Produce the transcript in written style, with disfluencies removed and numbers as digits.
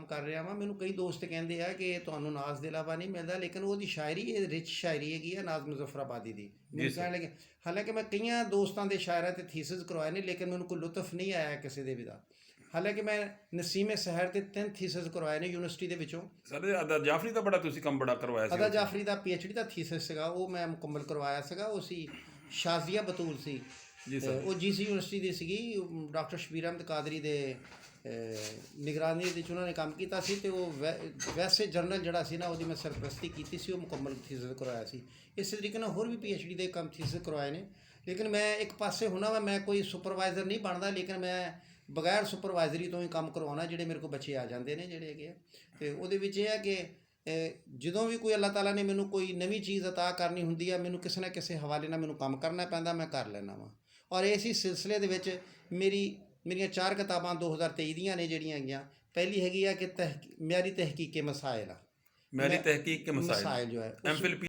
ਕੰਮ ਕਰ ਰਿਹਾ ਵਾਂ। ਮੈਨੂੰ ਕਈ ਦੋਸਤ ਕਹਿੰਦੇ ਆ ਕਿ ਤੁਹਾਨੂੰ ਨਾਜ਼ ਦੇ ਇਲਾਵਾ ਨਹੀਂ ਮਿਲਦਾ, ਲੇਕਿਨ ਉਹਦੀ ਸ਼ਾਇਰੀ ਇਹ ਰਿਚ ਸ਼ਾਇਰੀ ਹੈਗੀ ਆ ਨਾਜ਼ ਮੁਜ਼ੱਫਰਾਬਾਦੀ ਦੀ। ਮੈਨੂੰ ਕਹਿਣ ਲੱਗੇ, ਹਾਲਾਂਕਿ ਮੈਂ ਕਈਆਂ ਦੋਸਤਾਂ ਦੇ ਸ਼ਾਇਰਾਂ 'ਤੇ ਥੀਸਿਸ ਕਰਵਾਏ ਨੇ, ਲੇਕਿਨ ਮੈਨੂੰ ਕੋਈ ਲੁਤਫ ਨਹੀਂ ਆਇਆ ਕਿਸੇ ਦੇ ਵੀ ਦਾ। ਹਾਲਾਂਕਿ ਮੈਂ ਨਸੀਮ ਸਹਿਰ 'ਤੇ 3 ਥੀਸਿਸ ਕਰਵਾਏ ਨੇ ਯੂਨੀਵਰਸਿਟੀ ਦੇ ਵਿੱਚੋਂ। ਸਰ ਅਦਾ ਜਾਫਰੀ ਦਾ ਬੜਾ ਤੁਸੀਂ ਕੰਮ ਬੜਾ ਕਰਵਾਇਆ ਸੀ। ਅਦਾ ਜਾਫਰੀ ਦਾ PhD ਦਾ ਥੀਸਿਸ ਸੀਗਾ, ਉਹ ਮੈਂ ਮੁਕੰਮਲ ਕਰਵਾਇਆ ਸੀਗਾ। ਉਹ ਸੀ ਸ਼ਾਜ਼ੀਆ ਬਤੂਲ ਸੀ ਜੀ ਸਰ। ਉਹ GC ਯੂਨੀਵਰਸਿਟੀ ਦੀ ਸੀਗੀ। ਡਾਕਟਰ ਸ਼ਬੀਰ ਅਹਿਮਦ ਕਾਦਰੀ ਦੇ ਨਿਗਰਾਨੀ ਦੇ ਵਿੱਚ ਉਹਨਾਂ ਨੇ ਕੰਮ ਕੀਤਾ ਸੀ, ਅਤੇ ਉਹ ਵੈਸੇ ਜਰਨਲ ਜਿਹੜਾ ਸੀ ਨਾ ਉਹਦੀ ਮੈਂ ਸਰਪ੍ਰਸਤੀ ਕੀਤੀ ਸੀ, ਉਹ ਮੁਕੰਮਲ ਥੀਸਿਸ ਕਰਵਾਇਆ ਸੀ। ਇਸੇ ਤਰੀਕੇ ਨਾਲ ਹੋਰ ਵੀ PhD ਦੇ ਕੰਮ ਥੀਸਿਸ ਕਰਵਾਏ ਨੇ। ਲੇਕਿਨ ਮੈਂ ਇੱਕ ਪਾਸੇ ਹੁੰਦਾ ਵਾ, ਮੈਂ ਕੋਈ ਸੁਪਰਵਾਈਜ਼ਰ ਨਹੀਂ ਬਣਦਾ, ਲੇਕਿਨ ਮੈਂ ਬਗੈਰ ਸੁਪਰਵਾਈਜ਼ਰੀ ਤੋਂ ਹੀ ਕੰਮ ਕਰਵਾਉਣਾ। ਜਿਹੜੇ ਮੇਰੇ ਕੋਲ ਬੱਚੇ ਆ ਜਾਂਦੇ ਨੇ ਜਿਹੜੇ ਹੈਗੇ ਆ, ਅਤੇ ਉਹਦੇ ਵਿੱਚ ਇਹ ਹੈ ਕਿ ਜਦੋਂ ਵੀ ਕੋਈ ਅੱਲਾਹ ਤਾਲਾ ਨੇ ਮੈਨੂੰ ਕੋਈ ਨਵੀਂ ਚੀਜ਼ ਅਤਾ ਕਰਨੀ ਹੁੰਦੀ ਆ, ਮੈਨੂੰ ਕਿਸੇ ਨਾ ਕਿਸੇ ਹਵਾਲੇ ਨਾਲ ਮੈਨੂੰ ਕੰਮ ਕਰਨਾ ਪੈਂਦਾ, ਮੈਂ ਕਰ ਲੈਂਦਾ ਵਾਂ। ਔਰ ਇਸੇ ਸਿਲਸਿਲੇ ਦੇ ਵਿੱਚ ਮੇਰੀਆਂ 4 ਕਿਤਾਬਾਂ 2023 ਦੀਆਂ ਨੇ ਜਿਹੜੀਆਂ ਹੈਗੀਆਂ। ਪਹਿਲੀ ਹੈਗੀ ਆ ਕਿ ਮਿਆਰੀ ਤਹਿਕੀਕ ਕੇ ਮਸਾਇਲ ਆ, ਮਿਆਰੀ ਤਹਿਕੀਕ ਕੇ ਮਸਾਇਲ ਜੋ ਹੈ MPhil